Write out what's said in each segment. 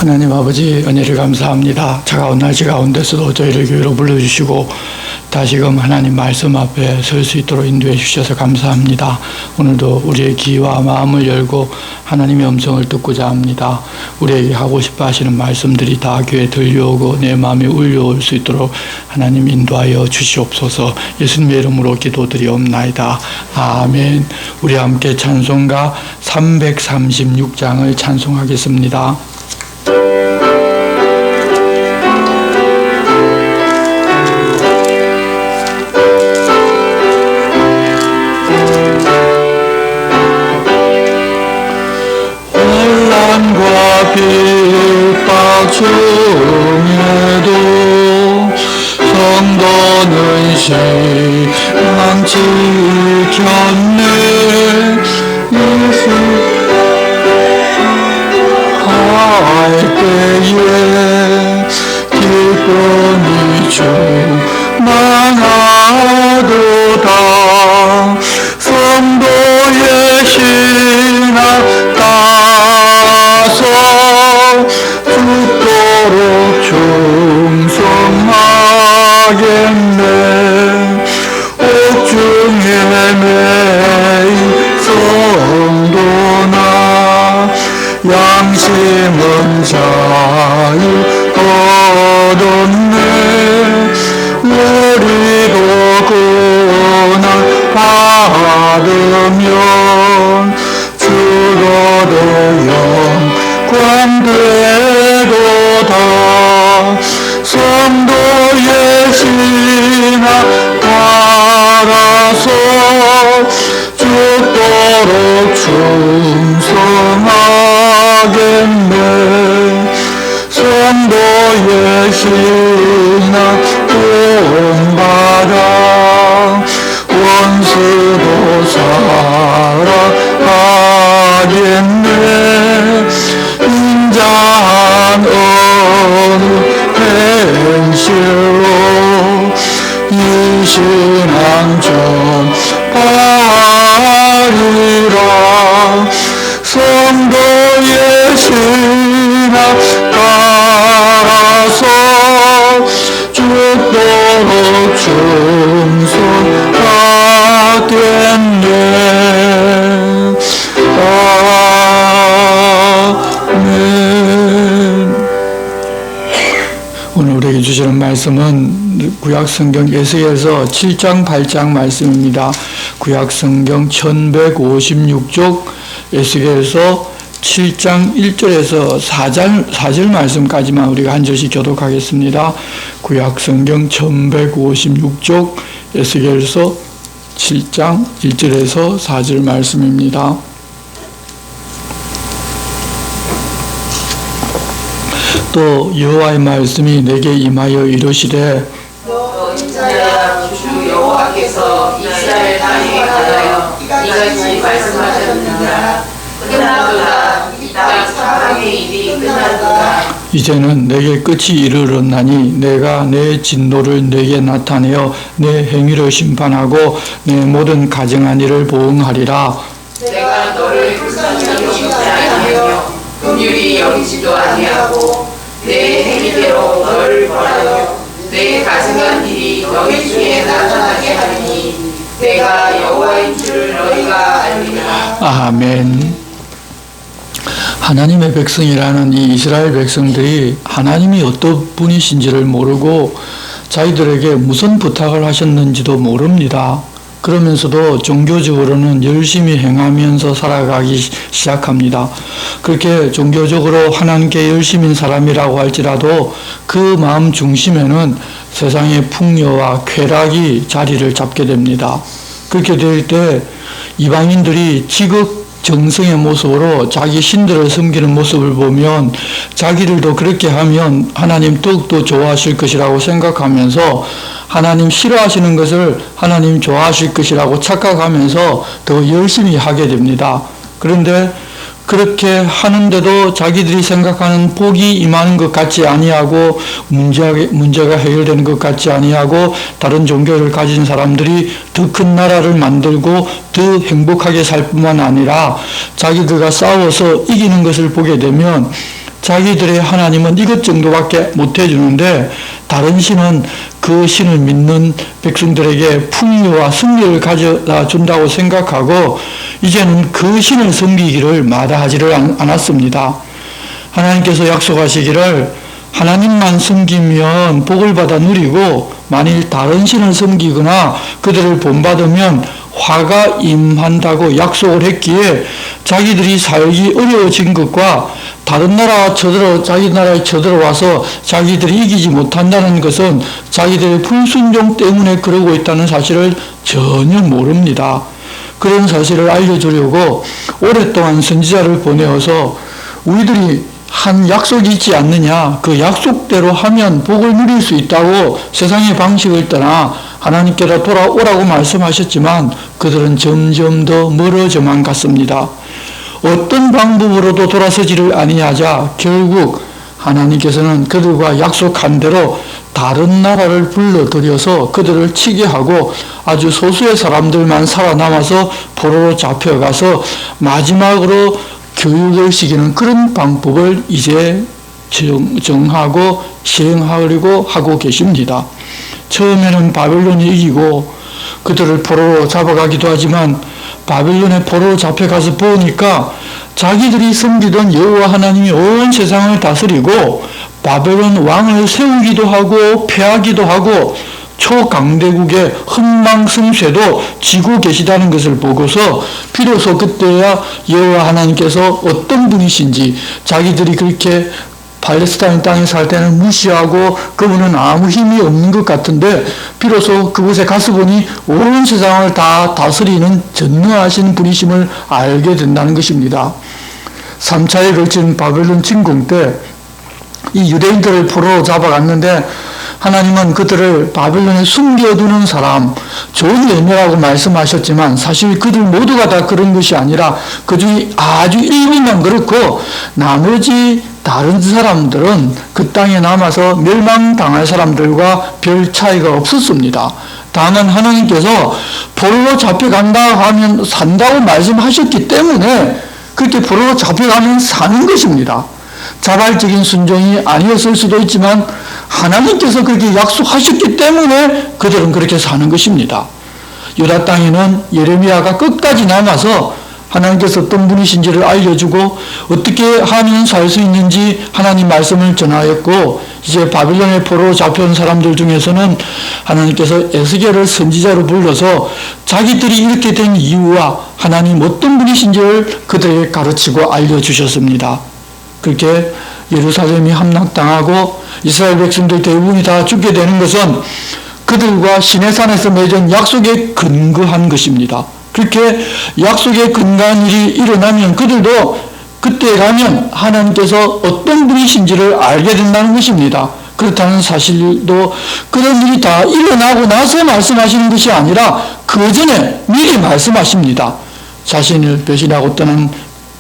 하나님 아버지 은혜를 감사합니다. 차가운 날씨 가운데서도 저희를 교회로 불러주시고 다시금 하나님 말씀 앞에 설 수 있도록 인도해 주셔서 감사합니다. 오늘도 우리의 귀와 마음을 열고 하나님의 음성을 듣고자 합니다. 우리에게 하고 싶어 하시는 말씀들이 다 귀에 들려오고 내 마음에 울려올 수 있도록 하나님 인도하여 주시옵소서. 예수님의 이름으로 기도드리옵나이다. 아멘. 우리 함께 찬송가 336장을 찬송하겠습니다. 혼란과 핍박 중에도 성도는 신앙 지켰네. 예수 할 때에 기쁨이 충만하도다. 성도의 신앙 따서 죽도록 충성하겠네. 옥중에 매인 성도나 양심은 자유 얻었네. 우리도 고난 받으면 죽어도 영광 되도다. 성도의 신앙 따라서 죽도록 충성하겠네. 성도의 신앙 본받아 원수도 살아가겠네. 인자한 어느 현실로 이 신앙 전파하리라. 성도의 신앙 따라서 죽도록 충성하겠네. 아멘. 오늘 우리에게 주시는 말씀은 구약성경 에스겔서 7장 8장 말씀입니다. 구약성경 1156쪽 에스겔서 7장 1절에서 4절 말씀까지만 우리가 한 절씩 교독하겠습니다. 구약성경 1156쪽 에스겔서 7장 1절에서 4절 말씀입니다. 또 여호와의 말씀이 내게 임하여 이르시되 너 인자야 주 여호와께서 이스라엘 땅에 가하여 이같이 말씀하셨느니라. 끝나도다. 이 땅 사방의 일이 끝나도다. 이제는 내게 끝이 이르렀나니 내가 내 진노를 내게 나타내어 내 행위를 심판하고 내 모든 가증한 일을 보응하리라. 내가 너를 불쌍히 여기지 아니하며 긍휼히 여기지도 아니하고 내 행위대로 너를 벌하여 내 가증한 일이 너희 중에 나타나게 하리니 내가 여호와인 줄 너희가 알리라. 아멘. 하나님의 백성이라는 이 이스라엘 백성들이 하나님이 어떤 분이신지를 모르고 자기들에게 무슨 부탁을 하셨는지도 모릅니다. 그러면서도 종교적으로는 열심히 행하면서 살아가기 시작합니다. 그렇게 종교적으로 하나님께 열심인 사람이라고 할지라도 그 마음 중심에는 세상의 풍요와 쾌락이 자리를 잡게 됩니다. 그렇게 될 때 이방인들이 지극정성의 모습으로 자기 신들을 섬기는 모습을 보면 자기들도 그렇게 하면 하나님 더욱더 좋아하실 것이라고 생각하면서 하나님 싫어하시는 것을 하나님 좋아하실 것이라고 착각하면서 더 열심히 하게 됩니다. 그런데 그렇게 하는데도 자기들이 생각하는 복이 임하는 것 같지 아니하고 문제가 해결되는 것 같지 아니하고 다른 종교를 가진 사람들이 더 큰 나라를 만들고 더 행복하게 살 뿐만 아니라 자기들과 싸워서 이기는 것을 보게 되면 자기들의 하나님은 이것 정도밖에 못 해주는데 다른 신은 그 신을 믿는 백성들에게 풍요와 승리를 가져다 준다고 생각하고 이제는 그 신을 섬기기를 마다하지를 않았습니다. 하나님께서 약속하시기를 하나님만 섬기면 복을 받아 누리고 만일 다른 신을 섬기거나 그들을 본받으면 화가 임한다고 약속을 했기에 자기들이 살기 어려워진 것과 다른 나라 자기 나라에 쳐들어와서 자기들이 이기지 못한다는 것은 자기들의 불순종 때문에 그러고 있다는 사실을 전혀 모릅니다. 그런 사실을 알려주려고 오랫동안 선지자를 보내어서 우리들이 한 약속이 있지 않느냐, 그 약속대로 하면 복을 누릴 수 있다고 세상의 방식을 떠나 하나님께로 돌아오라고 말씀하셨지만 그들은 점점 더 멀어져만 갔습니다. 어떤 방법으로도 돌아서지를 아니하자 결국 하나님께서는 그들과 약속한 대로 다른 나라를 불러들여서 그들을 치게 하고 아주 소수의 사람들만 살아남아서 포로로 잡혀가서 마지막으로 교육을 시키는 그런 방법을 이제 정하고 시행하려고 하고 계십니다. 처음에는 바벨론이 이기고 그들을 포로로 잡아가기도 하지만 바벨론의 포로로 잡혀가서 보니까 자기들이 섬기던 여호와 하나님이 온 세상을 다스리고 바벨론 왕을 세우기도 하고 폐하기도 하고 초강대국의 흥망성쇠도 쥐고 계시다는 것을 보고서 비로소 그때야 여호와 하나님께서 어떤 분이신지 자기들이 그렇게 팔레스타인 땅에 살 때는 무시하고 그분은 아무 힘이 없는 것 같은데 비로소 그곳에 가서 보니 온 세상을 다 다스리는 전능하신 분이심을 알게 된다는 것입니다. 3차에 걸친 바벨론 침공 때 이 유대인들을 포로로 잡아갔는데 하나님은 그들을 바벨론에 숨겨두는 사람, 좋은 예매라고 말씀하셨지만 사실 그들 모두가 다 그런 것이 아니라 그 중에 아주 일부만 그렇고 나머지 다른 사람들은 그 땅에 남아서 멸망당할 사람들과 별 차이가 없었습니다. 다만 하나님께서 포로로 잡혀간다 하면 산다고 말씀하셨기 때문에 그렇게 포로로 잡혀가면 사는 것입니다. 자발적인 순종이 아니었을 수도 있지만 하나님께서 그렇게 약속하셨기 때문에 그들은 그렇게 사는 것입니다. 유다 땅에는 예레미야가 끝까지 남아서 하나님께서 어떤 분이신지를 알려주고 어떻게 하면 살 수 있는지 하나님 말씀을 전하였고 이제 바빌론의 포로로 잡혀온 사람들 중에서는 하나님께서 에스겔을 선지자로 불러서 자기들이 이렇게 된 이유와 하나님 어떤 분이신지를 그들에게 가르치고 알려주셨습니다. 그렇게 예루살렘이 함락당하고 이스라엘 백성들 대부분이 다 죽게 되는 것은 그들과 시내산에서 맺은 약속에 근거한 것입니다. 그렇게 약속에 근거한 일이 일어나면 그들도 그때 가면 하나님께서 어떤 분이신지를 알게 된다는 것입니다. 그렇다는 사실도 그런 일이 다 일어나고 나서 말씀하시는 것이 아니라 그 전에 미리 말씀하십니다. 자신을 배신하고 떠난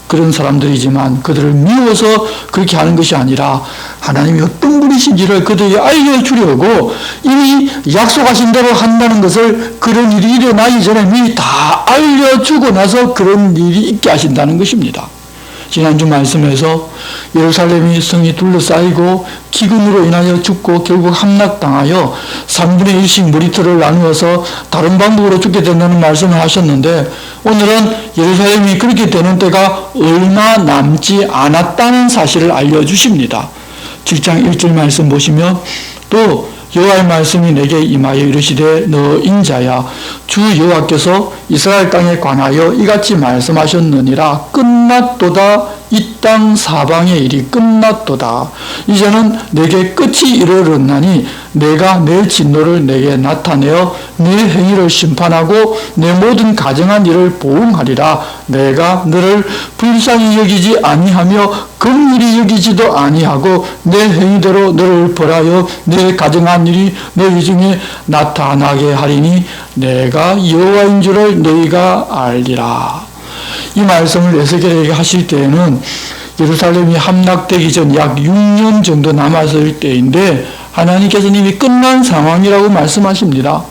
그런 사람들이지만 그들을 미워서 그렇게 하는 것이 아니라 하나님이 어떤 분이신지를 그들에게 알려주려고 이미 약속하신 대로 한다는 것을 그런 일이 일어나기 전에 미리 다 알려주고 나서 그런 일이 있게 하신다는 것입니다. 지난주 말씀에서 예루살렘이 성이 둘러싸이고 기근으로 인하여 죽고 결국 함락당하여 3분의 1씩 무리터를 나누어서 다른 방법으로 죽게 된다는 말씀을 하셨는데 오늘은 예루살렘이 그렇게 되는 때가 얼마 남지 않았다는 사실을 알려주십니다. 7장 1절 말씀 보시면 또 여호와의 말씀이 내게 임하여 이르시되 너 인자야 주 여호와께서 이스라엘 땅에 관하여 이같이 말씀하셨느니라 끝났도다 이 땅 사방의 일이 끝났도다 이제는 내게 끝이 이르렀나니 내가 내 진노를 내게 나타내어 내 행위를 심판하고 내 모든 가정한 일을 보응하리라 내가 너를 불쌍히 여기지 아니하며 긍휼히 여기지도 아니하고 내 행위대로 너를 벌하여 내 가정한 일이 너희 중에 나타나게 하리니 내가 여호와인 줄을 너희가 알리라. 이 말씀을 에스겔에게 하실 때에는 예루살렘이 함락되기 전 약 6년 정도 남았을 때인데 하나님께서는 이미 끝난 상황이라고 말씀하십니다.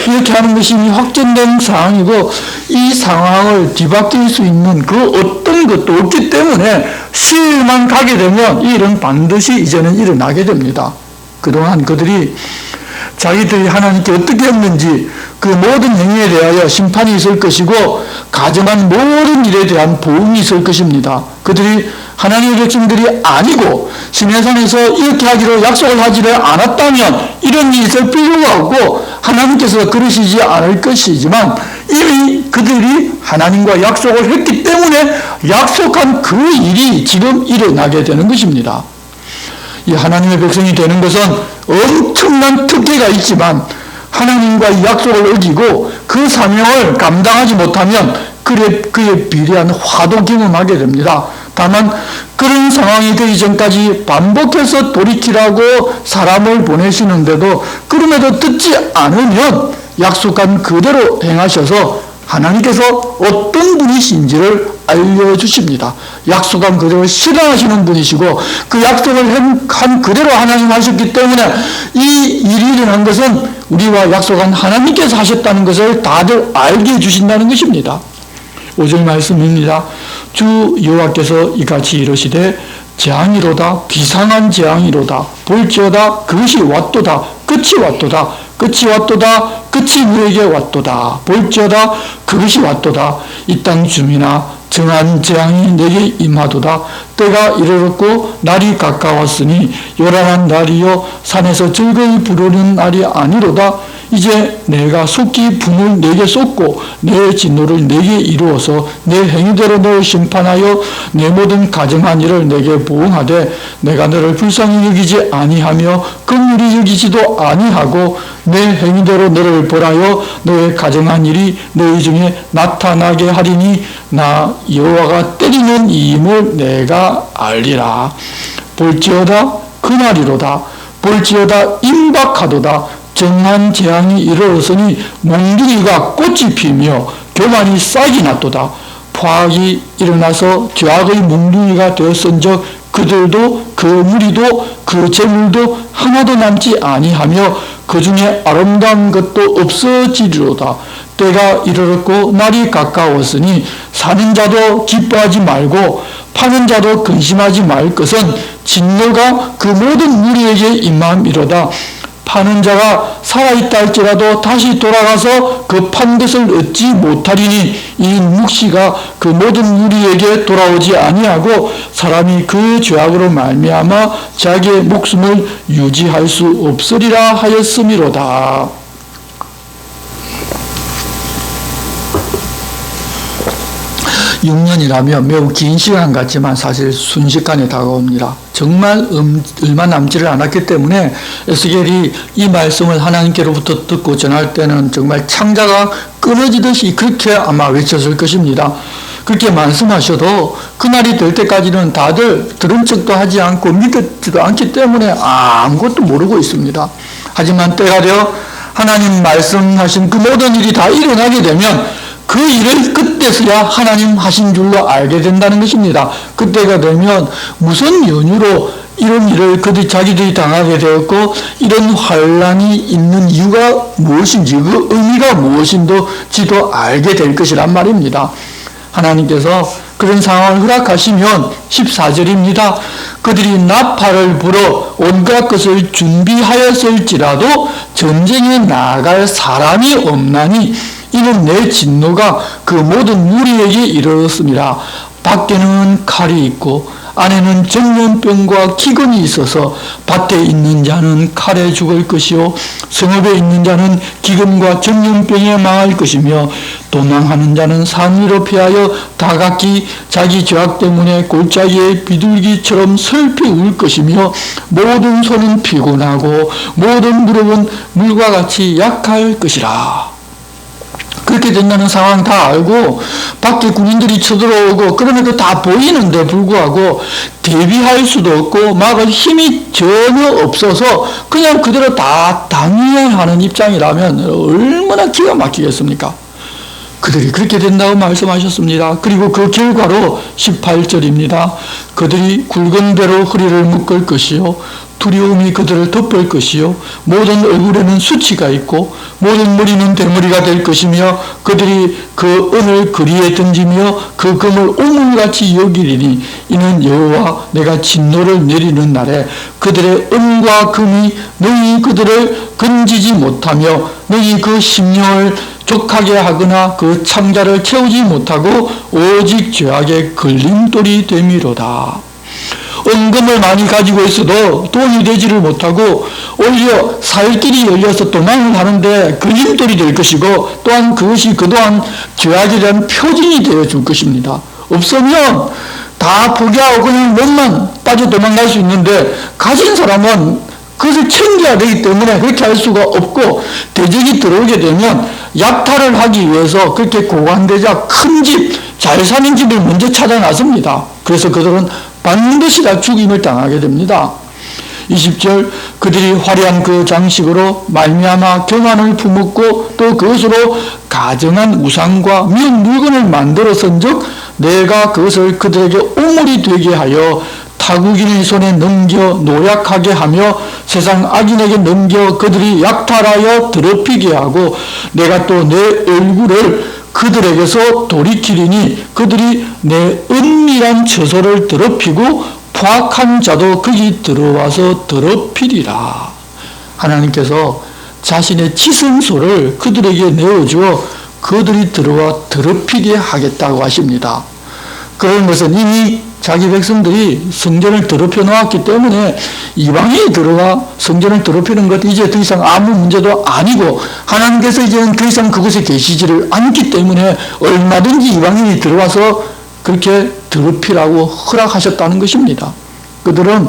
이렇게 하는 것이 이미 확정된 상황이고 이 상황을 뒤바뀔 수 있는 그 어떤 것도 없기 때문에 시일만 가게 되면 이 일은 반드시 이제는 일어나게 됩니다. 그동안 그들이 자기들이 하나님께 어떻게 했는지 그 모든 행위에 대하여 심판이 있을 것이고 가정한 모든 일에 대한 보응이 있을 것입니다. 그들이 하나님의 백성들이 아니고 시내산에서 이렇게 하기로 약속을 하지를 않았다면 이런 일이 있을 필요가 없고 하나님께서 그러시지 않을 것이지만 이미 그들이 하나님과 약속을 했기 때문에 약속한 그 일이 지금 일어나게 되는 것입니다. 이 하나님의 백성이 되는 것은 엄청난 특혜가 있지만 하나님과의 약속을 어기고 그 사명을 감당하지 못하면 그에 비례한 화도 경험하게 됩니다. 다만 그런 상황이 되기 전까지 반복해서 돌이키라고 사람을 보내시는데도 그럼에도 듣지 않으면 약속한 그대로 행하셔서 하나님께서 어떤 분이신지를 알려주십니다. 약속한 그대로 실행하시는 분이시고 그 약속을 한 그대로 하나님 하셨기 때문에 이 일이 일어난 것은 우리와 약속한 하나님께서 하셨다는 것을 다들 알게 해주신다는 것입니다. 5절 말씀입니다. 주 여호와께서 이같이 이르시되 재앙이로다 비상한 재앙이로다 볼지어다 그것이 왔도다 끝이 왔도다 끝이 왔도다 끝이 너에게 왔도다 볼지어다 그것이 왔도다 이 땅 주민아 정한 재앙이 내게 임하도다 때가 이르렀고 날이 가까웠으니 요란한 날이요 산에서 즐거이 부르는 날이 아니로다 이제 내가 속히 분을 내게 쏟고 내 진노를 내게 이루어서 내 행위대로 너를 심판하여 내 모든 가정한 일을 내게 보응하되 내가 너를 불쌍히 여기지 아니하며 긍휼히 여기지도 아니하고 내 행위대로 너를 벌하여 너의 가정한 일이 너희 중에 나타나게 하리니 나 여호와가 때리는 이임을 내가 알리라. 볼지어다 그날이로다 볼지어다 임박하도다 정한 재앙이 이르렀으니 몽둥이가 꽃이 피며 교만이 싹이 났도다. 포악이 일어나서 죄악의 몽둥이가 되었은즉 그들도 그 무리도 그 재물도 하나도 남지 아니하며 그 중에 아름다운 것도 없어지리로다. 때가 이르렀고 날이 가까웠으니 사는 자도 기뻐하지 말고 파는 자도 근심하지 말 것은 진노가 그 모든 무리에게 임함이로다. 파는 자가 살아있다 할지라도 다시 돌아가서 그 판 것을 얻지 못하리니 이 묵시가 그 모든 무리에게 돌아오지 아니하고 사람이 그 죄악으로 말미암아 자기의 목숨을 유지할 수 없으리라 하였음이로다. (6년이라면) 매우 긴 시간 같지만 사실 순식간에 다가옵니다. 정말 얼마 남지를 않았기 때문에 에스겔이 이 말씀을 하나님께로부터 듣고 전할 때는 정말 창자가 끊어지듯이 그렇게 아마 외쳤을 것입니다. 그렇게 말씀하셔도 그날이 될 때까지는 다들 들은 척도 하지 않고 믿지도 않기 때문에 아무것도 모르고 있습니다. 하지만 때가 되어 하나님 말씀하신 그 모든 일이 다 일어나게 되면 그 일을 그때서야 하나님 하신 줄로 알게 된다는 것입니다. 그때가 되면 무슨 연유로 이런 일을 자기들이 당하게 되었고 이런 환란이 있는 이유가 무엇인지 그 의미가 무엇인지도 알게 될 것이란 말입니다. 하나님께서 그런 상황을 허락하시면 14절입니다. 그들이 나팔을 불어 온갖 것을 준비하였을지라도 전쟁에 나아갈 사람이 없나니 이는 내 진노가 그 모든 무리에게 이르렀습니다. 밖에는 칼이 있고 안에는 전염병과 기근이 있어서 밭에 있는 자는 칼에 죽을 것이요 성읍에 있는 자는 기근과 전염병에 망할 것이며 도망하는 자는 산 위로 피하여 다 각기 자기 죄악 때문에 골짜기에 비둘기처럼 슬피 울 것이며 모든 손은 피곤하고 모든 무릎은 물과 같이 약할 것이라. 그렇게 된다는 상황 다 알고 밖에 군인들이 쳐들어오고 그럼에도 다 보이는데 불구하고 대비할 수도 없고 막을 힘이 전혀 없어서 그냥 그대로 다 당해야 하는 입장이라면 얼마나 기가 막히겠습니까? 그들이 그렇게 된다고 말씀하셨습니다. 그리고 그 결과로 18절입니다. 그들이 굵은 배로 허리를 묶을 것이요 두려움이 그들을 덮을 것이요 모든 얼굴에는 수치가 있고 모든 머리는 대머리가 될 것이며 그들이 그 은을 거리에 던지며 그 금을 오물같이 여기리니 이는 여호와 내가 진노를 내리는 날에 그들의 은과 금이 너희 그들을 건지지 못하며 너희 그 심령을 족하게 하거나 그 창자를 채우지 못하고 오직 죄악의 걸림돌이 됨이로다. 은금을 많이 가지고 있어도 돈이 되지를 못하고 오히려 살 길이 열려서 도망을 하는데 걸림돌이 될 것이고 또한 그것이 그동안 죄악에 대한 표징이 되어줄 것입니다. 없으면 다 포기하고 그냥 몸만 빠져 도망갈 수 있는데 가진 사람은 그것을 챙겨야 되기 때문에 그렇게 할 수가 없고 대적이 들어오게 되면 약탈을 하기 위해서 그렇게 고관대자 큰 집, 잘 사는 집을 먼저 찾아 나섭니다. 그래서 그들은 반드시 다 죽임을 당하게 됩니다. 20절 그들이 화려한 그 장식으로 말미암아 교만을 품었고 또 그것으로 가정한 우상과 미운 물건을 만들었은즉 내가 그것을 그들에게 오물이 되게 하여 타국인의 손에 넘겨 노약하게 하며 세상 악인에게 넘겨 그들이 약탈하여 더럽히게 하고 내가 또 내 얼굴을 그들에게서 돌이키리니 그들이 내 은밀한 처소를 더럽히고 포악한 자도 거기 들어와서 더럽히리라. 하나님께서 자신의 지성소를 그들에게 내어주어 그들이 들어와 더럽히게 하겠다고 하십니다. 그런 것은 이미 자기 백성들이 성전을 더럽혀 놓았기 때문에 이방인이 들어와 성전을 더럽히는 것 이제 더 이상 아무 문제도 아니고 하나님께서 이제는 더 이상 그곳에 계시지를 않기 때문에 얼마든지 이방인이 들어와서 그렇게 더럽히라고 허락하셨다는 것입니다. 그들은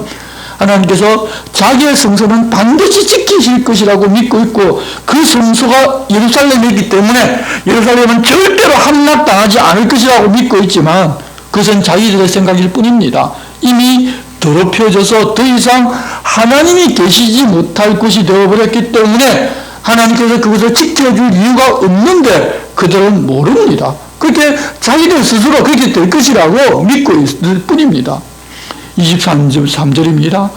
하나님께서 자기의 성소는 반드시 지키실 것이라고 믿고 있고 그 성소가 예루살렘이기 때문에 예루살렘은 절대로 함락당하지 않을 것이라고 믿고 있지만 그것은 자기들의 생각일 뿐입니다. 이미 더럽혀져서 더 이상 하나님이 계시지 못할 것이 되어버렸기 때문에 하나님께서 그것을 지켜줄 이유가 없는데 그들은 모릅니다. 그렇게 자기들 스스로 그렇게 될 것이라고 믿고 있을 뿐입니다. 23절입니다.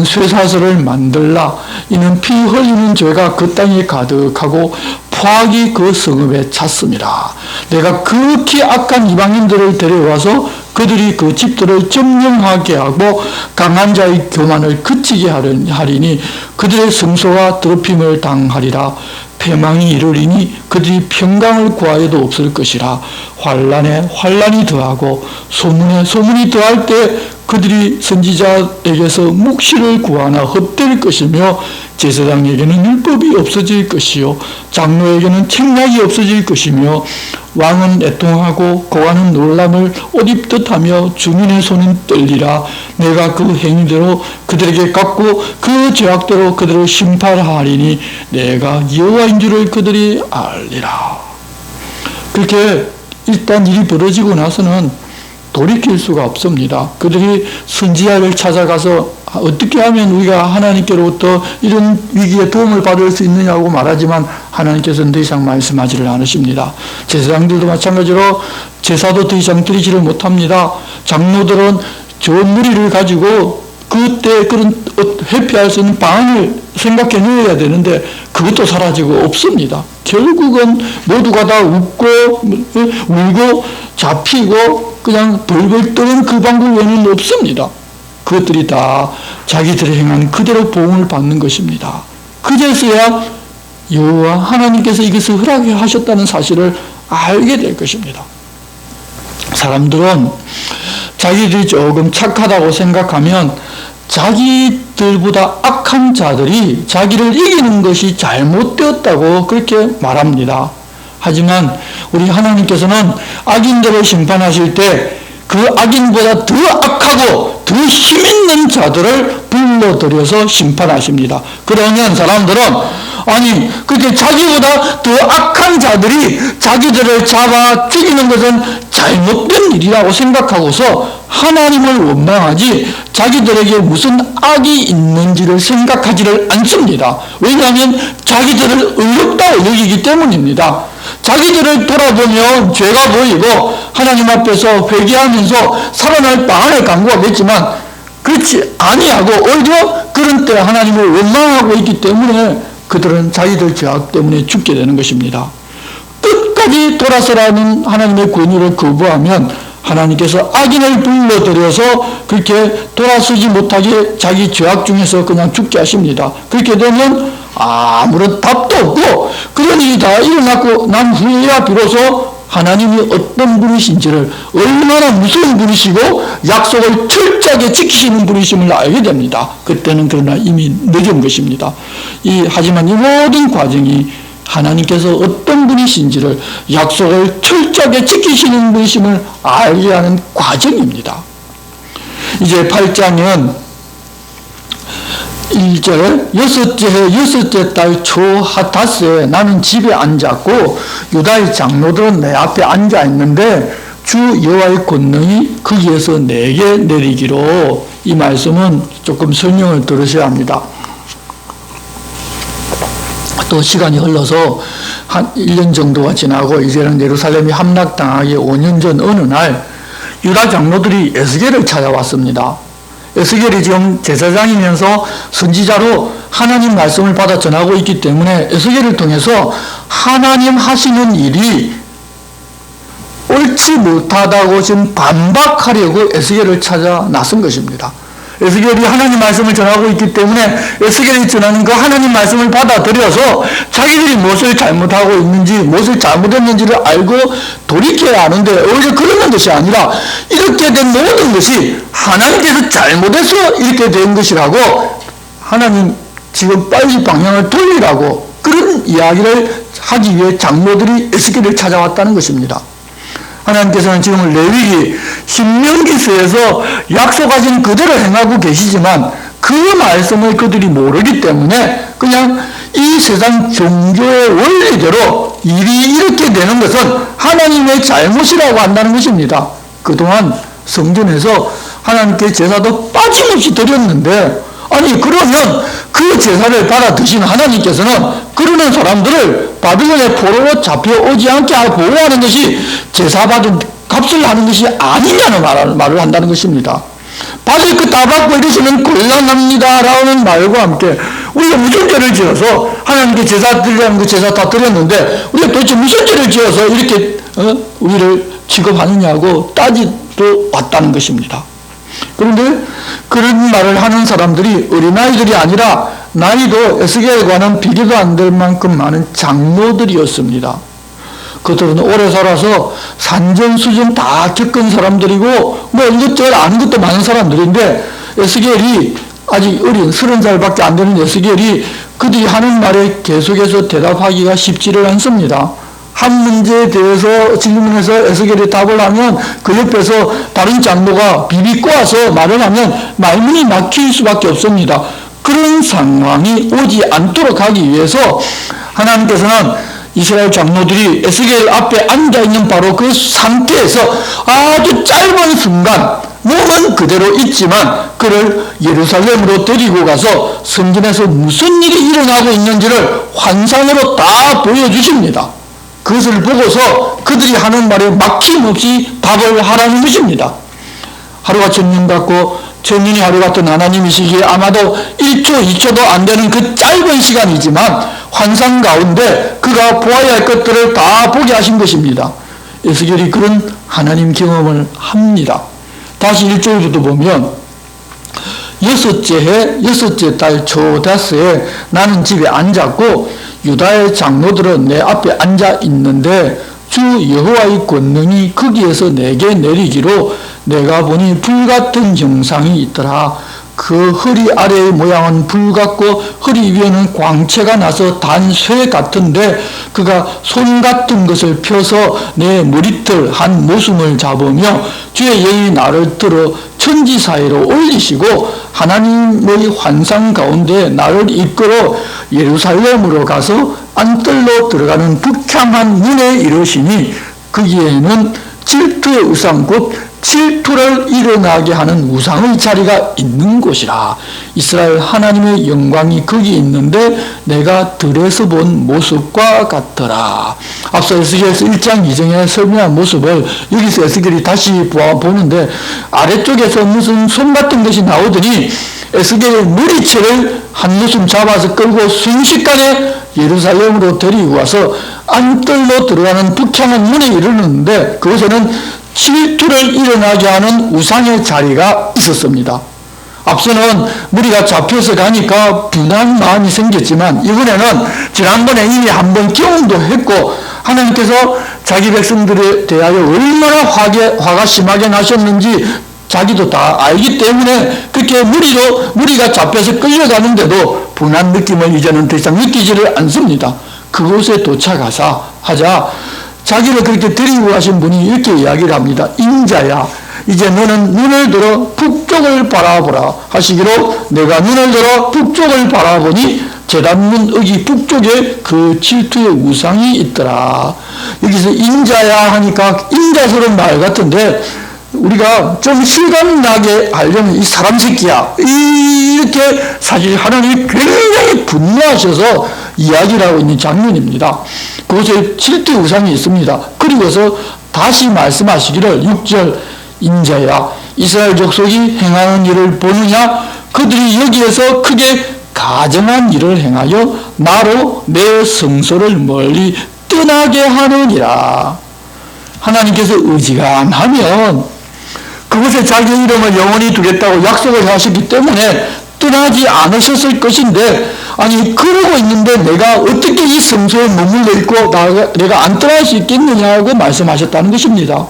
쇠사슬을 만들라. 이는 피 흘리는 죄가 그 땅에 가득하고 포악이 그 성읍에 찼습니다. 내가 극히 악한 이방인들을 데려와서 그들이 그 집들을 점령하게 하고 강한 자의 교만을 그치게 하리니 그들의 성소가 더럽힘을 당하리라. 패망이 이르리니 그들이 평강을 구하여도 없을 것이라. 환난에 환난이 더하고 소문에 소문이 더할 때 그들이 선지자에게서 묵시를 구하나 헛될 것이며 제사장에게는 율법이 없어질 것이요 장로에게는 책략이 없어질 것이며 왕은 애통하고 고관은 놀람을 옷 입듯 하며 주민의 손은 떨리라. 내가 그 행위대로 그들에게 갚고 그 죄악대로 그들을 심판하리니 내가 여호와인 줄을 그들이 알리라. 그렇게 일단 일이 벌어지고 나서는 돌이킬 수가 없습니다. 그들이 선지자를 찾아가서 어떻게 하면 우리가 하나님께로부터 이런 위기에 도움을 받을 수 있느냐고 말하지만 하나님께서는 더 이상 말씀하지를 않으십니다. 제사장들도 마찬가지로 제사도 더 이상 드리지를 못합니다. 장로들은 좋은 무리를 가지고 그때 그런 회피할 수 있는 방안을 생각해 놓아야 되는데 그것도 사라지고 없습니다. 결국은 모두가 다 웃고 울고 잡히고 그냥 벌벌 떠는 그 방법 외에는 없습니다. 그것들이 다 자기들이 행한 그대로 보응을 받는 것입니다. 그제서야 여호와 하나님께서 이것을 허락하셨다는 사실을 알게 될 것입니다. 사람들은 자기들이 조금 착하다고 생각하면 자기들보다 악한 자들이 자기를 이기는 것이 잘못되었다고 그렇게 말합니다. 하지만 우리 하나님께서는 악인들을 심판하실 때 그 악인보다 더 악하고 더 힘있는 자들을 불러들여서 심판하십니다. 그러면 사람들은 아니 그렇게 자기보다 더 악한 자들이 자기들을 잡아 죽이는 것은 잘못된 일이라고 생각하고서 하나님을 원망하지 자기들에게 무슨 악이 있는지를 생각하지를 않습니다. 왜냐하면 자기들을 의롭다고 여기기 때문입니다. 자기들을 돌아보면 죄가 보이고 하나님 앞에서 회개하면서 살아날 방안을 강구하겠지만 그렇지 아니하고 오히려 그런 때 하나님을 원망하고 있기 때문에 그들은 자기들 죄악 때문에 죽게 되는 것입니다. 끝까지 돌아서라는 하나님의 권유를 거부하면 하나님께서 악인을 불러들여서 그렇게 돌아서지 못하게 자기 죄악 중에서 그냥 죽게 하십니다. 그렇게 되면 아무런 답도 없고 그런 일이 다 일어나고 난 후에야 비로소 하나님이 어떤 분이신지를 얼마나 무서운 분이시고 약속을 철저하게 지키시는 분이심을 알게 됩니다. 그때는 그러나 이미 늦은 것입니다. 하지만 이 모든 과정이 하나님께서 어떤 분이신지를 약속을 철저하게 지키시는 분이심을 알게 하는 과정입니다. 이제 8장은 1절 여섯째 해 여섯째 달 초 핫다스에 나는 집에 앉았고 유다의 장로들은 내 앞에 앉아 있는데 주 여호와의 권능이 거기에서 내게 내리기로. 이 말씀은 조금 설명을 들으셔야 합니다. 또 시간이 흘러서 한 1년 정도가 지나고 이제는 예루살렘이 함락당하기 5년 전 어느 날 유다 장로들이 에스겔을 찾아왔습니다. 에스겔이 지금 제사장이면서 선지자로 하나님 말씀을 받아 전하고 있기 때문에 에스겔을 통해서 하나님 하시는 일이 옳지 못하다고 지금 반박하려고 에스겔을 찾아 나선 것입니다. 에스겔이 하나님 말씀을 전하고 있기 때문에 에스겔이 전하는 그 하나님 말씀을 받아들여서 자기들이 무엇을 잘못하고 있는지 무엇을 잘못했는지를 알고 돌이켜야 하는데 오히려 그러는 것이 아니라 이렇게 된 모든 것이 하나님께서 잘못해서 이렇게 된 것이라고 하나님 지금 빨리 방향을 돌리라고 그런 이야기를 하기 위해 장로들이 에스겔을 찾아왔다는 것입니다. 하나님께서는 지금 레위기 신명기서에서 약속하신 그대로 행하고 계시지만 그 말씀을 그들이 모르기 때문에 그냥 이 세상 종교의 원리대로 일이 이렇게 되는 것은 하나님의 잘못이라고 한다는 것입니다. 그동안 성전에서 하나님께 제사도 빠짐없이 드렸는데 아니 그러면 그 제사를 받아 드신 하나님께서는 그러는 사람들을 바빌론의 포로로 잡혀오지 않게 보호하는 것이 제사 받은 값을 하는 것이 아니냐는 말을 한다는 것입니다. 받을 것 다 받고 이러시면 곤란합니다 라는 말과 함께 우리가 무슨 죄를 지어서 하나님께 제사 드리려는 그 제사 다 드렸는데 우리가 도대체 무슨 죄를 지어서 이렇게 우리를 취급하느냐고 따지러 왔다는 것입니다. 그런데 그런 말을 하는 사람들이 어린아이들이 아니라 나이도 에스겔과는 비교도 안 될 만큼 많은 장로들이었습니다. 그들은 오래 살아서 산전수전 다 겪은 사람들이고 뭐 이것저것 아는 것도 많은 사람들인데 에스겔이 아직 어린 30살밖에 안 되는 에스겔이 그들이 하는 말에 계속해서 대답하기가 쉽지를 않습니다. 한 문제에 대해서 질문해서 에스겔이 답을 하면 그 옆에서 다른 장로가 비비꼬아서 말을 하면 말문이 막힐 수밖에 없습니다. 그런 상황이 오지 않도록 하기 위해서 하나님께서는 이스라엘 장로들이 에스겔 앞에 앉아있는 바로 그 상태에서 아주 짧은 순간 몸은 그대로 있지만 그를 예루살렘으로 데리고 가서 성전에서 무슨 일이 일어나고 있는지를 환상으로 다 보여주십니다. 그것을 보고서 그들이 하는 말에 막힘없이 답을 하라는 것입니다. 하루가 천년 같고 천년이 하루 같은 하나님이시기에 아마도 1초 2초도 안 되는 그 짧은 시간이지만 환상 가운데 그가 보아야 할 것들을 다 보게 하신 것입니다. 에스겔이 그런 하나님 경험을 합니다. 다시 1절부터 보면 여섯째 해 여섯째 달 초다스에 나는 집에 앉았고 유다의 장로들은 내 앞에 앉아 있는데 주 여호와의 권능이 거기에서 내게 내리기로 내가 보니 불같은 형상이 있더라. 그 허리 아래의 모양은 불 같고 허리 위에는 광채가 나서 단 쇠 같은데 그가 손 같은 것을 펴서 내 머리털 한 모순을 잡으며 주의 영이 나를 들어 천지 사이로 올리시고 하나님의 환상 가운데 나를 이끌어 예루살렘으로 가서 안뜰로 들어가는 북향한 문에 이르시니 거기에는 질투의 우상 곧 질투를 일어나게 하는 우상의 자리가 있는 곳이라. 이스라엘 하나님의 영광이 거기 있는데 내가 들에서 본 모습과 같더라. 앞서 에스겔서 1장 2장에 설명한 모습을 여기서 에스겔이 다시 보는데 아래쪽에서 무슨 손 같은 것이 나오더니 에스겔의 머리채를 한 모습 잡아서 끌고 순식간에 예루살렘으로 데리고 와서 안뜰로 들어가는 북향한 문에 이르렀는데 그곳에는 질투를 일어나게 하는 우상의 자리가 있었습니다. 앞서는 무리가 잡혀서 가니까 분한 마음이 생겼지만 이번에는 지난번에 이미 한번 경험도 했고 하나님께서 자기 백성들에 대하여 얼마나 화가 심하게 나셨는지 자기도 다 알기 때문에 그렇게 무리가 잡혀서 끌려가는데도 분한 느낌을 이제는 더 이상 느끼지를 않습니다. 그곳에 도착하자 자기를 그렇게 데리고 가신 분이 이렇게 이야기를 합니다. 인자야, 이제 너는 눈을 들어 북쪽을 바라보라 하시기로 내가 눈을 들어 북쪽을 바라보니 제단문 여기 북쪽에 그 질투의 우상이 있더라. 여기서 인자야 하니까 인자스러운 말 같은데 우리가 좀 실감나게 하려면 이 사람 새끼야 이렇게 사실 하나님이 굉장히 분노하셔서 이야기를 하고 있는 장면입니다. 그곳에 질투 우상이 있습니다. 그리고서 다시 말씀하시기를 6절 인자야 이스라엘 족속이 행하는 일을 보느냐 그들이 여기에서 크게 가증한 일을 행하여 나로 내 성소를 멀리 떠나게 하느니라. 하나님께서 어지간하면 그곳에 자기 이름을 영원히 두겠다고 약속을 하셨기 때문에 떠나지 않으셨을 것인데 아니 그러고 있는데 내가 어떻게 이 성소에 머물러 있고 내가 안 떠날 수 있겠느냐고 말씀하셨다는 것입니다.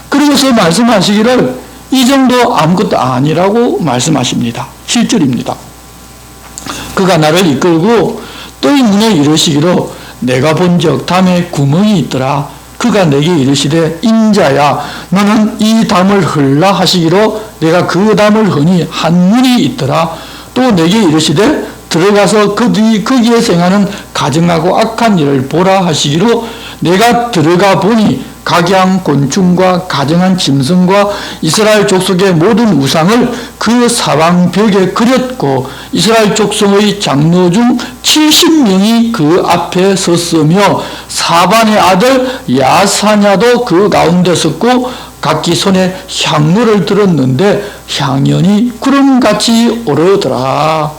그리고서 말씀하시기를 이 정도 아무것도 아니라고 말씀하십니다. 7절입니다. 그가 나를 이끌고 뜰 문에 이르시기로 내가 본적 담에 구멍이 있더라. 그가 내게 이르시되 인자야 너는 이 담을 흘라 하시기로 내가 그 담을 허니 한 문이 있더라. 또 내게 이르시되 들어가서 그들이 거기에서 행하는 가증하고 악한 일을 보라 하시기로 내가 들어가 보니 각양 곤충과 가증한 짐승과 이스라엘 족속의 모든 우상을 그 사방벽에 그렸고 이스라엘 족속의 장로 중 70명이 그 앞에 섰으며 사반의 아들 야사냐도 그 가운데 섰고 각기 손에 향로를 들었는데 향연이 구름같이 오르더라.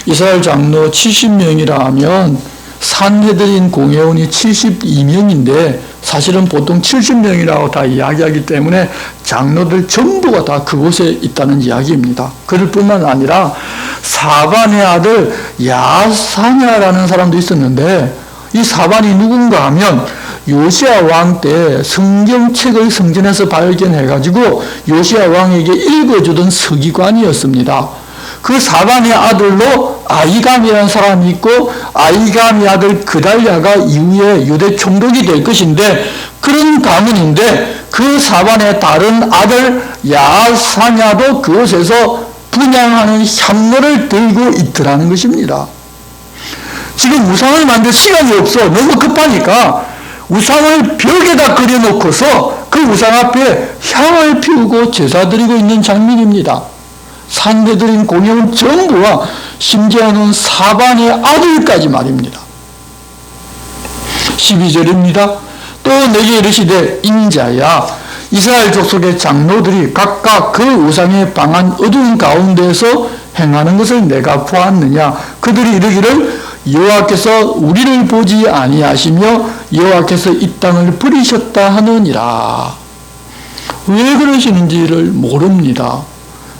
이스라엘 장로 70명이라 하면 산헤드린 공회원이 72명인데 사실은 보통 70명이라고 다 이야기하기 때문에 장로들 전부가 다 그곳에 있다는 이야기입니다. 그럴 뿐만 아니라 사반의 아들 야사냐라는 사람도 있었는데 이 사반이 누군가 하면 요시야 왕 때 성경책을 성전에서 발견해가지고 요시야 왕에게 읽어주던 서기관이었습니다. 그 사반의 아들로 아이감이라는 사람이 있고 아이감의 아들 그달랴가 이후에 유대 총독이 될 것인데 그런 가문인데 그 사반의 다른 아들 야사냐도 그곳에서 분향하는 향로를 들고 있더라는 것입니다. 지금 우상을 만들 시간이 없어. 너무 급하니까 우상을 벽에다 그려놓고서 그 우상 앞에 향을 피우고 제사 드리고 있는 장면입니다. 산헤드린 공회원 전부와 심지어는 사반의 아들까지 말입니다. 12절입니다. 또 내게 이르시되 인자야 이스라엘 족속의 장로들이 각각 그 우상의 방한 어두운 가운데서 행하는 것을 내가 보았느냐. 그들이 이르기를 여호와께서 우리를 보지 아니하시며 여호와께서 이 땅을 버리셨다 하느니라. 왜 그러시는지를 모릅니다.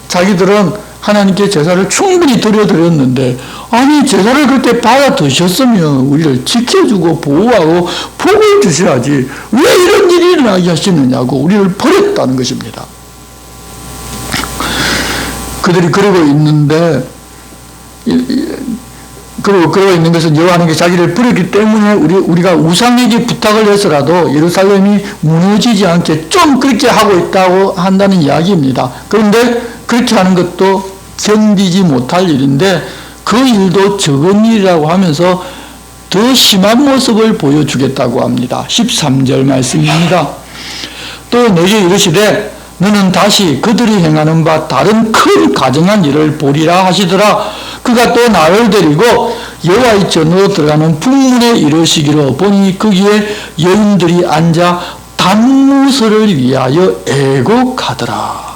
자기들은 하나님께 제사를 충분히 드렸는데 아니 제사를 그때 받아 드셨으면 우리를 지켜주고 보호하고 복을 주셔야지 왜 이런 일이 일어나게 하시느냐고 우리를 버렸다는 것입니다. 그들이 그러고 있는데 그러고 있는 것은 여호와는 자기를 버렸기 때문에 우리가 우상에게 부탁을 해서라도 예루살렘이 무너지지 않게 좀 그렇게 하고 있다고 한다는 이야기입니다. 그런데 그렇게 하는 것도 견디지 못할 일인데 그 일도 적은 일이라고 하면서 더 심한 모습을 보여주겠다고 합니다. 13절 말씀입니다. 또 내게 이르시되 너는 다시 그들이 행하는 바 다른 큰 가증한 일을 보리라 하시더라. 그가 또 나를 데리고 여호와의 전으로 들어가는 북문에 이르시기로 보니 거기에 여인들이 앉아 단무서를 위하여 애곡하더라.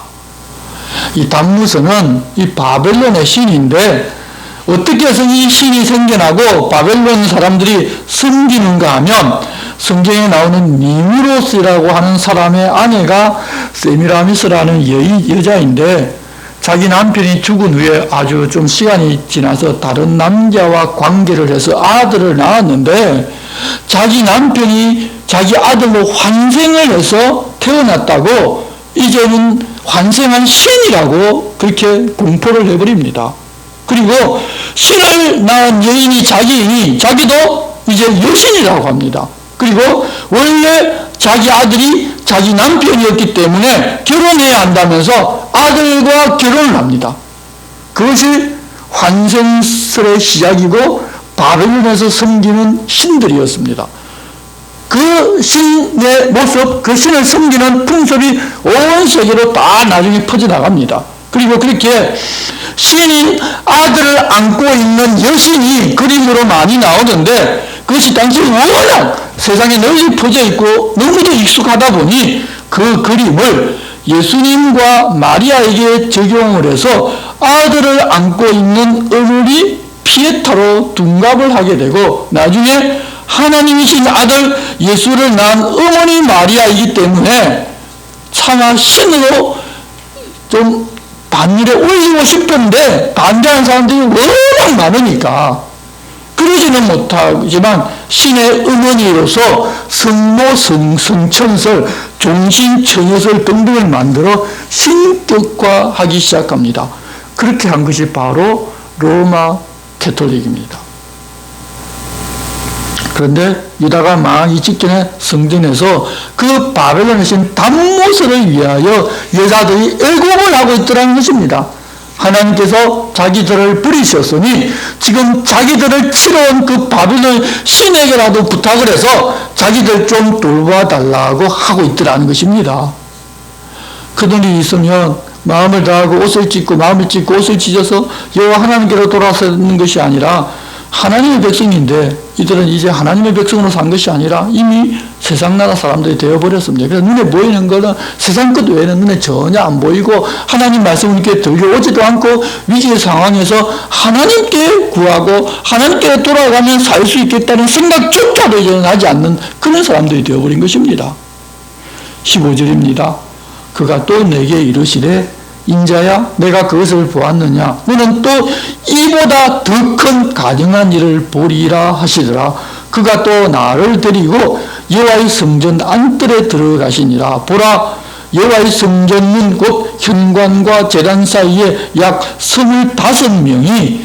이 단무서는 이 바벨론의 신인데 어떻게 해서 이 신이 생겨나고 바벨론 사람들이 섬기는가 하면 성경에 나오는 니무롯이라고 하는 사람의 아내가 세미라미스라는 여자인데 자기 남편이 죽은 후에 아주 좀 시간이 지나서 다른 남자와 관계를 해서 아들을 낳았는데 자기 남편이 자기 아들로 환생을 해서 태어났다고 이제는 환생한 신이라고 그렇게 공포를 해버립니다. 그리고 신을 낳은 여인이 자기도 이제 여신이라고 합니다. 그리고 원래 자기 아들이 자기 남편이었기 때문에 결혼해야 한다면서 아들과 결혼을 합니다. 그것이 환생설의 시작이고 바벨론에서 섬기는 신들이었습니다. 그 신의 모습, 그 신을 섬기는 풍습이 온 세계로 다 나중에 퍼져나갑니다. 그리고 그렇게 신인 아들을 안고 있는 여신이 그림으로 많이 나오는데 그것이 당시 워낙 세상에 널리 퍼져 있고 너무도 익숙하다 보니 그 그림을 예수님과 마리아에게 적용을 해서 아들을 안고 있는 어머니 피에타로 둔갑을 하게 되고 나중에 하나님이신 아들 예수를 낳은 어머니 마리아이기 때문에 차마 신으로 좀 반열에 올리고 싶은데 반대하는 사람들이 워낙 많으니까 그러지는 못하지만 신의 어머니로서 성모, 성천설, 종신처녀설 등등을 만들어 신격화하기 시작합니다. 그렇게 한 것이 바로 로마 캐톨릭입니다. 그런데 유다가 망하기 직전에 성전에서 그 바벨론의 신 단무서를 위하여 여자들이 애곡을 하고 있더라는 것입니다. 하나님께서 자기들을 버리셨으니 지금 자기들을 치러온 그 바벨론 신에게라도 부탁을 해서 자기들 좀 돌봐달라고 하고 있더라는 것입니다. 그들이 있으면 마음을 다하고 옷을 찢고 마음을 찢고 옷을 찢어서 여호와 하나님께로 돌아서는 것이 아니라 하나님의 백성인데 이들은 이제 하나님의 백성으로 산 것이 아니라 이미 세상 나라 사람들이 되어버렸습니다. 그래서 눈에 보이는 것은 세상 것 외에는 눈에 전혀 안 보이고 하나님 말씀을 이렇게 들려오지도 않고 위기의 상황에서 하나님께 구하고 하나님께 돌아가면 살 수 있겠다는 생각조차도 이제는 하지 않는 그런 사람들이 되어버린 것입니다. 15절입니다. 그가 또 내게 이르시되 인자야 내가 그것을 보았느냐 너는 또 이보다 더 큰 가증한 일을 보리라 하시더라. 그가 또 나를 데리고 여호와의 성전 안뜰에 들어가시니라. 보라 여호와의 성전문 곧 현관과 제단 사이에 약 25명이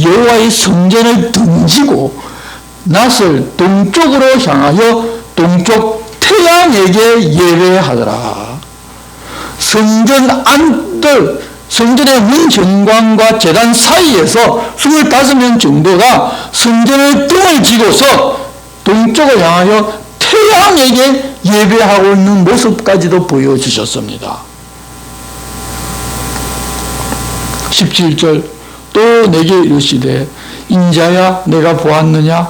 여호와의 성전을 등지고 낯을 동쪽으로 향하여 동쪽 태양에게 예배하더라. 성전 안뜰 성전의 문 현관과 제단 사이에서 25명 정도가 성전의 등을 지고서 동쪽을 향하여 태양에게 예배하고 있는 모습까지도 보여주셨습니다. 17절 또 내게 이르시되 인자야 내가 보았느냐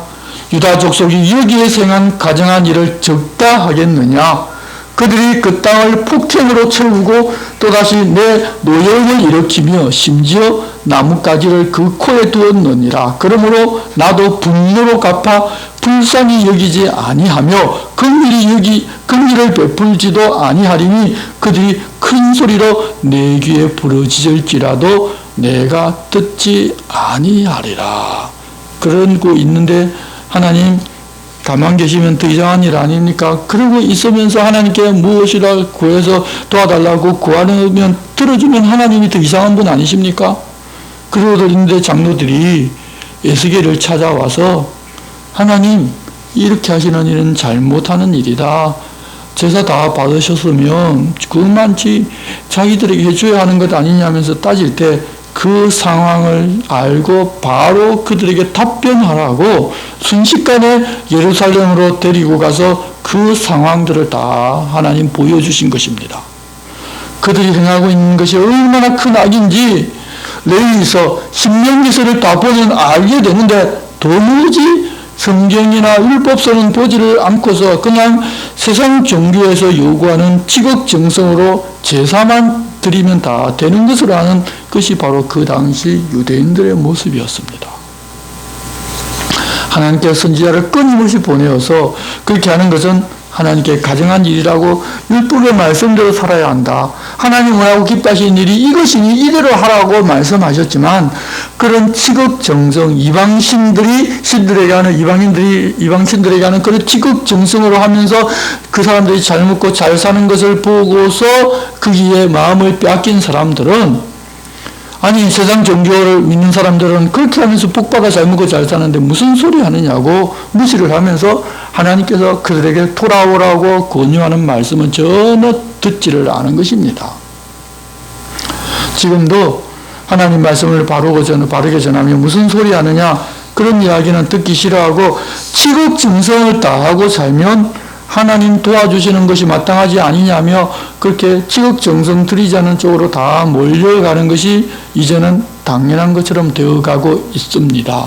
유다 족속이 여기에 생한 가증한 일을 적다 하겠느냐 그들이 그 땅을 폭행으로 채우고 또다시 내 노여움을 일으키며 심지어 나뭇가지를 그 코에 두었느니라. 그러므로 나도 분노로 갚아 불쌍히 여기지 아니하며 긍휼을 베풀지도 아니하리니 그들이 큰 소리로 내 귀에 부르짖을지라도 내가 듣지 아니하리라. 그러고 있는데 하나님 가만 계시면 더 이상한 일 아닙니까? 그러고 있으면서 하나님께 무엇이라 구해서 도와달라고 구하면 들어주면 하나님이 더 이상한 분 아니십니까? 그러고 있는데 장로들이 에스겔을 찾아와서 하나님 이렇게 하시는 일은 잘못하는 일이다. 제사 다 받으셨으면 그만치 자기들에게 해줘야 하는 것 아니냐면서 따질 때 그 상황을 알고 바로 그들에게 답변하라고 순식간에 예루살렘으로 데리고 가서 그 상황들을 다 하나님 보여주신 것입니다. 그들이 행하고 있는 것이 얼마나 큰 악인지 레위기서 신명기서를 다 보면 알게 되는데 도무지 성경이나 율법서는 보지를 않고서 그냥 세상 종교에서 요구하는 지극정성으로 제사만 드리면 다 되는 것으로 하는 것이 바로 그 당시 유대인들의 모습이었습니다. 하나님께서 선지자를 끊임없이 보내어서 그렇게 하는 것은 하나님께 가정한 일이라고 율법의 말씀대로 살아야 한다. 하나님하고 기뻐하시는 일이 이것이니 이대로 하라고 말씀하셨지만 그런 지극정성, 이방신들에게 하는 이방신들에게 하는 그런 지극정성으로 하면서 그 사람들이 잘 먹고 잘 사는 것을 보고서 거기에 마음을 빼앗긴 사람들은 아니 세상 종교를 믿는 사람들은 그렇게 하면서 복받아 잘 먹고 잘 사는데 무슨 소리 하느냐고 무시를 하면서 하나님께서 그들에게 돌아오라고 권유하는 말씀은 전혀 듣지를 않은 것입니다. 지금도 하나님 말씀을 바르게 전하며 무슨 소리 하느냐 그런 이야기는 듣기 싫어하고 지극정성을 다하고 살면 하나님 도와주시는 것이 마땅하지 아니냐며 그렇게 지극정성 드리지 않는 쪽으로 다 몰려가는 것이 이제는 당연한 것처럼 되어가고 있습니다.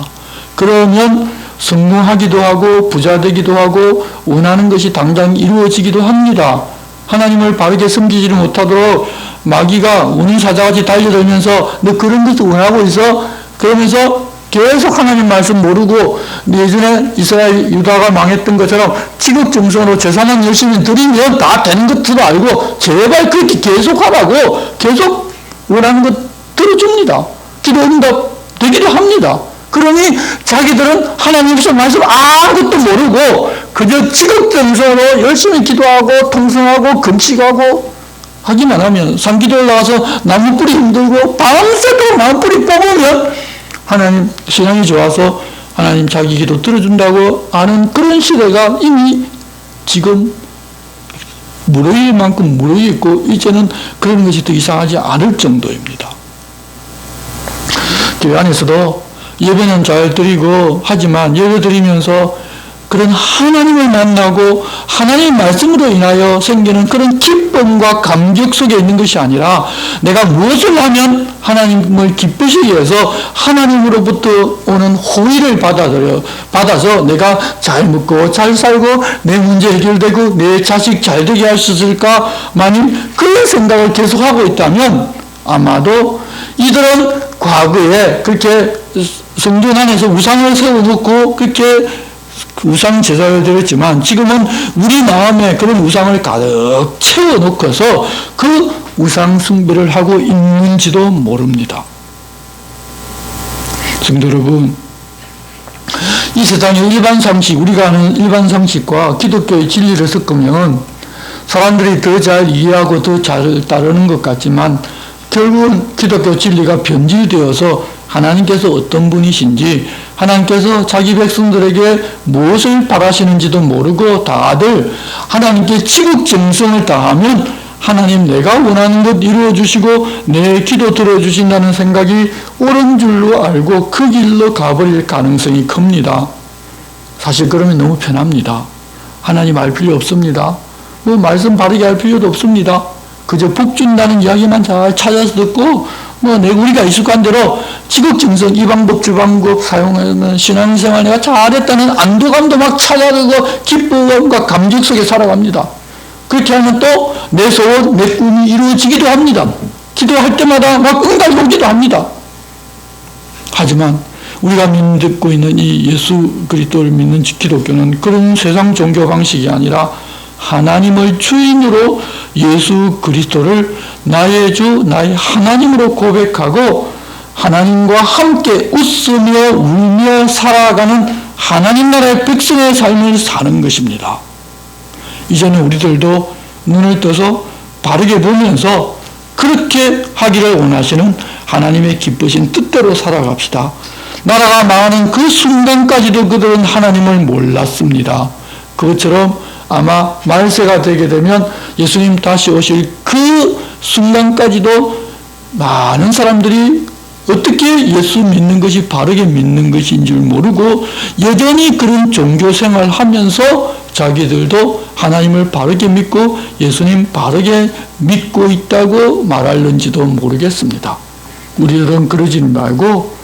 그러면 성공하기도 하고 부자 되기도 하고 원하는 것이 당장 이루어지기도 합니다. 하나님을 바르게 섬기지를 못하도록 마귀가 우는 사자같이 달려들면서 너 그런 것도 원하고 있어? 그러면서 계속 하나님 말씀 모르고 예전에 이스라엘 유다가 망했던 것처럼 지극정성으로 제사만 열심히 드리면 다 되는 것도 알고 제발 그렇게 계속 하라고 계속 원하는 것 들어줍니다. 기도 응답 되기도 합니다. 그러니 자기들은 하나님께서 말씀 아무것도 모르고 그저 지극정성으로 열심히 기도하고 통성하고 금식하고 하기만 하면 산기도 올라가서 나무뿌리 힘들고 밤새도록 나무뿌리 뽑으면 하나님 신앙이 좋아서 하나님 자기 기도 들어준다고 아는 그런 시대가 이미 지금 무르익을 만큼 무르익고 이제는 그런 것이 더 이상하지 않을 정도입니다. 교회 안에서도 예배는 잘 드리고 하지만 예배 드리면서 그런 하나님을 만나고 하나님의 말씀으로 인하여 생기는 그런 기쁨과 감격 속에 있는 것이 아니라 내가 무엇을 하면 하나님을 기쁘시게 해서 하나님으로부터 오는 호의를 받아서 내가 잘 먹고 잘 살고 내 문제 해결되고 내 자식 잘 되게 할 수 있을까? 만일 그런 생각을 계속하고 있다면 아마도 이들은 과거에 그렇게 성전 안에서 우상을 세워놓고 그렇게 우상 제사를 드렸지만 지금은 우리 마음에 그런 우상을 가득 채워놓고서 그 우상 숭배를 하고 있는지도 모릅니다. 성도 여러분, 이 세상의 일반 상식, 우리가 아는 일반 상식과 기독교의 진리를 섞으면 사람들이 더 잘 이해하고 더 잘 따르는 것 같지만 결국은 기독교 진리가 변질되어서 하나님께서 어떤 분이신지 하나님께서 자기 백성들에게 무엇을 바라시는지도 모르고 다들 하나님께 지극정성을 다하면 하나님 내가 원하는 것 이루어주시고 내 기도 들어주신다는 생각이 옳은 줄로 알고 그 길로 가버릴 가능성이 큽니다. 사실 그러면 너무 편합니다. 하나님 알 필요 없습니다. 뭐 말씀 바르게 할 필요도 없습니다. 그저 복 준다는 이야기만 잘 찾아서 듣고 우리가 익숙한 대로 지극정성 이 방법 저 방법 사용하는 신앙생활 내가 잘했다는 안도감도 막 찾아가고 기쁨과 감격 속에 살아갑니다. 그렇게 하면 또 내 소원 내 꿈이 이루어지기도 합니다. 기도할 때마다 막 응답이 오기도 합니다. 하지만 우리가 믿고 있는 이 예수 그리스도를 믿는 기독교는 그런 세상 종교 방식이 아니라 하나님을 주인으로 예수 그리스도를 나의 주, 나의 하나님으로 고백하고 하나님과 함께 웃으며 울며 살아가는 하나님 나라의 백성의 삶을 사는 것입니다. 이제는 우리들도 눈을 떠서 바르게 보면서 그렇게 하기를 원하시는 하나님의 기쁘신 뜻대로 살아갑시다. 나라가 망하는 그 순간까지도 그들은 하나님을 몰랐습니다. 그것처럼 아마 말세가 되게 되면 예수님 다시 오실 그 순간까지도 많은 사람들이 어떻게 예수 믿는 것이 바르게 믿는 것인 줄 모르고 여전히 그런 종교 생활을 하면서 자기들도 하나님을 바르게 믿고 예수님 바르게 믿고 있다고 말할는지도 모르겠습니다. 우리들은 그러지 말고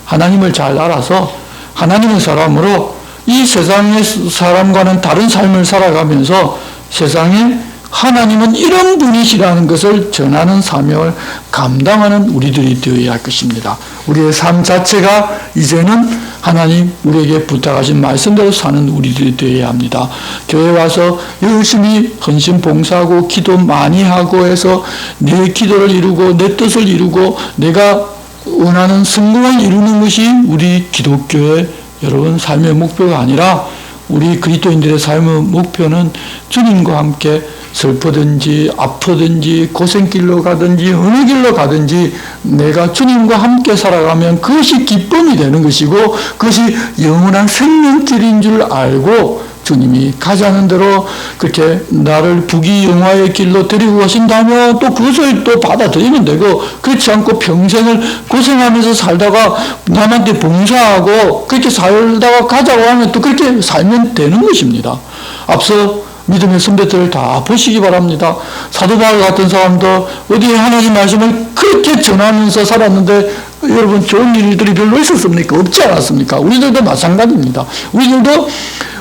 하나님을 잘 알아서 하나님의 사람으로 이 세상의 사람과는 다른 삶을 살아가면서 세상에 하나님은 이런 분이시라는 것을 전하는 사명을 감당하는 우리들이 되어야 할 것입니다. 우리의 삶 자체가 이제는 하나님 우리에게 부탁하신 말씀대로 사는 우리들이 되어야 합니다. 교회 와서 열심히 헌신 봉사하고 기도 많이 하고 해서 내 기도를 이루고 내 뜻을 이루고 내가 원하는 성공을 이루는 것이 우리 기독교의 여러분 삶의 목표가 아니라 우리 그리스도인들의 삶의 목표는 주님과 함께 슬프든지 아프든지 고생길로 가든지 어느 길로 가든지 내가 주님과 함께 살아가면 그것이 기쁨이 되는 것이고 그것이 영원한 생명길인 줄 알고 주님이 가자는 대로 그렇게 나를 부귀영화의 길로 데리고 가신다면 또 그것을 또 받아들이면 되고 그렇지 않고 평생을 고생하면서 살다가 남한테 봉사하고 그렇게 살다가 가자고 하면 또 그렇게 살면 되는 것입니다. 앞서 믿음의 선배들을 다 보시기 바랍니다. 사도 바울 같은 사람도 어디에 하나님 말씀을 그렇게 전하면서 살았는데 여러분 좋은 일들이 별로 있었습니까? 없지 않았습니까? 우리들도 마찬가지입니다. 우리들도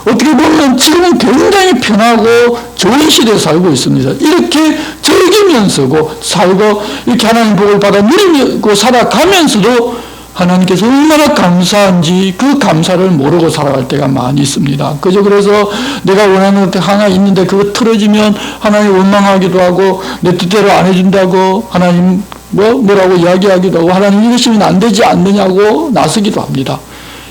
어떻게 보면 지금은 굉장히 편하고 좋은 시대에 살고 있습니다. 이렇게 즐기면서고 살고 이렇게 하나님 복을 받아 누리고 살아가면서도 하나님께서 얼마나 감사한지 그 감사를 모르고 살아갈 때가 많이 있습니다. 그저 그래서 내가 원하는 것 하나 있는데 그거 틀어지면 하나님 원망하기도 하고 내 뜻대로 안 해준다고 하나님 뭐라고 이야기하기도 하고 하나님 이러시면 안 되지 않느냐고 나서기도 합니다.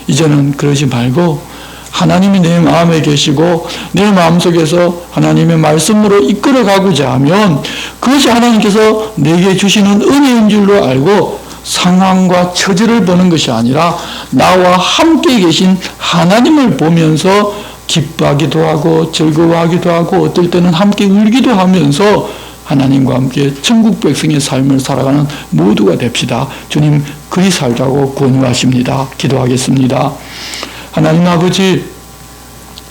이제는 그러지 말고 하나님이 내 마음에 계시고 내 마음속에서 하나님의 말씀으로 이끌어가고자 하면 그것이 하나님께서 내게 주시는 은혜인 줄로 알고 상황과 처지를 보는 것이 아니라 나와 함께 계신 하나님을 보면서 기뻐하기도 하고 즐거워하기도 하고 어떨 때는 함께 울기도 하면서 하나님과 함께 천국 백성의 삶을 살아가는 모두가 됩시다. 주님 그리 살자고 권유하십니다. 기도하겠습니다. 하나님 아버지,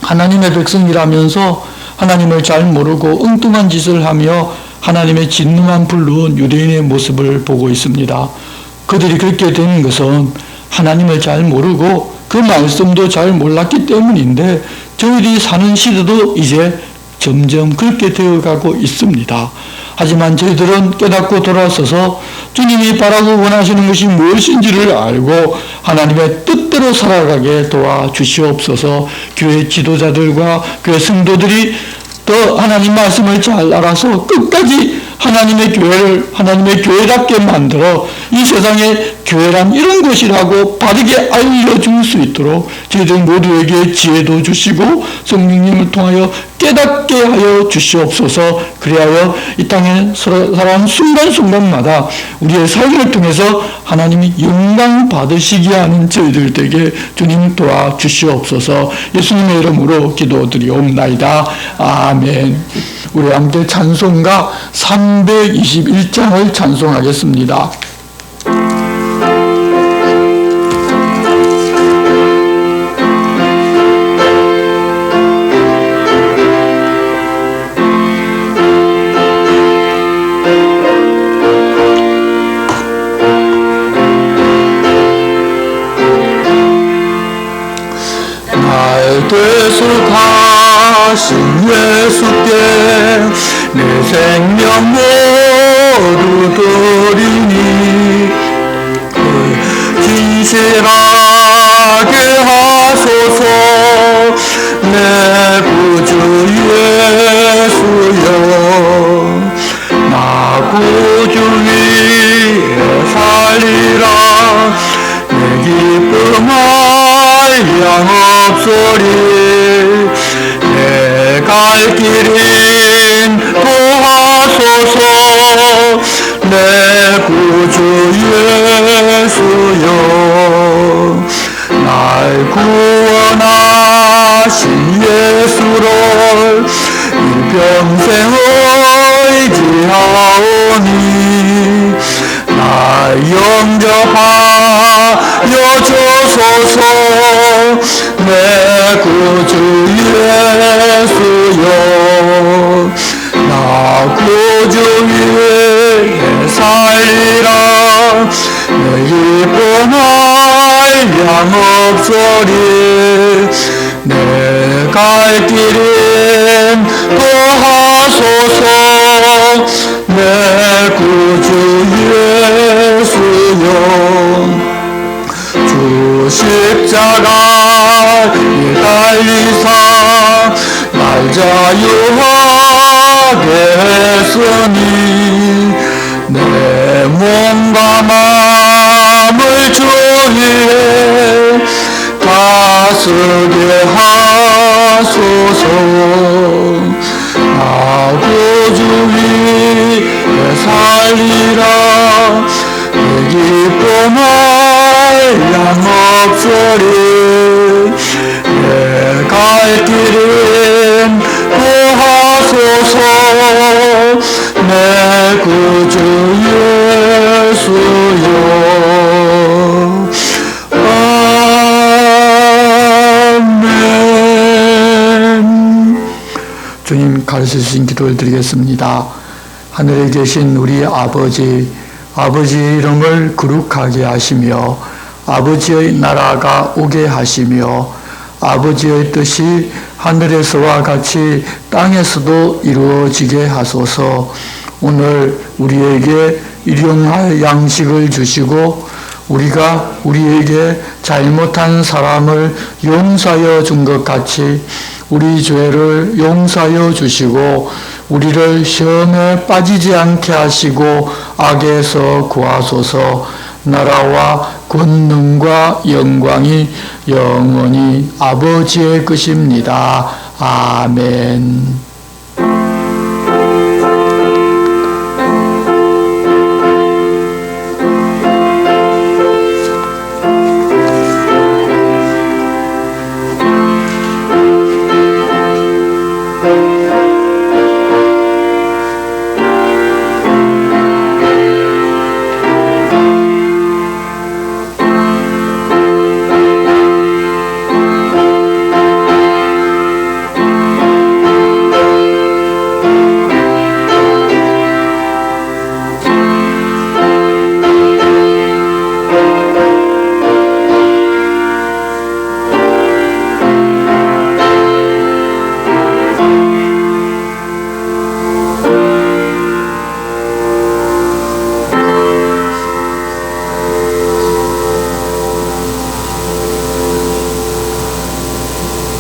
하나님의 백성이라면서 하나님을 잘 모르고 엉뚱한 짓을 하며 하나님의 진노만 불러온 유대인의 모습을 보고 있습니다. 그들이 그렇게 되는 것은 하나님을 잘 모르고 그 말씀도 잘 몰랐기 때문인데 저희들이 사는 시대도 이제 점점 그렇게 되어가고 있습니다. 하지만 저희들은 깨닫고 돌아서서 주님이 바라고 원하시는 것이 무엇인지를 알고 하나님의 뜻대로 살아가게 도와주시옵소서. 교회 지도자들과 교회 성도들이 더 하나님 말씀을 잘 알아서 끝까지 하나님의 교회를 하나님의 교회답게 만들어 이 세상에 교회란 이런 것이라고 바르게 알려줄 수 있도록 저희들 모두에게 지혜도 주시고 성령님을 통하여 깨닫게 하여 주시옵소서. 그리하여 이 땅에 살아가는 순간순간마다 우리의 삶을 통해서 하나님이 영광 받으시게 하는 저희들 되게 주님 도와주시옵소서. 예수님의 이름으로 기도드리옵나이다. 아멘. 우리 함께 찬송가 321장을 찬송하겠습니다. 되숙하신 예수께 내 생명 모두 드리니 진실하게 하소서. 내 구주 예수여, 나 구주 위에 살리라. 내 기쁨할 양 없소리. 내 갈 길인 도하소서. 내 구주 예수여, 날 구원하신 예수를 일평생 의지하오니 날 영접하여 주소서. 내 구주 없소리. 내 갈 길은 도하소서. 내 구주 예수여, 주 십자가 달리사 날 자유하게 했으니 내 몸과 마음을 주 위에 다스게 하소서. 나 구주 위에 살리라. 내 기쁨할 양 없소리. 내 갈 길은 구하소서. 내 구주 예수여. 아멘. 주님 가르쳐주신 기도를 드리겠습니다. 하늘에 계신 우리 아버지, 아버지의 이름을 거룩하게 하시며 아버지의 나라가 오게 하시며 아버지의 뜻이 하늘에서와 같이 땅에서도 이루어지게 하소서. 오늘 우리에게 일용할 양식을 주시고 우리가 우리에게 잘못한 사람을 용서하여 준 것 같이 우리 죄를 용서하여 주시고 우리를 시험에 빠지지 않게 하시고 악에서 구하소서. 나라와 권능과 영광이 영원히 아버지의 것입니다. 아멘.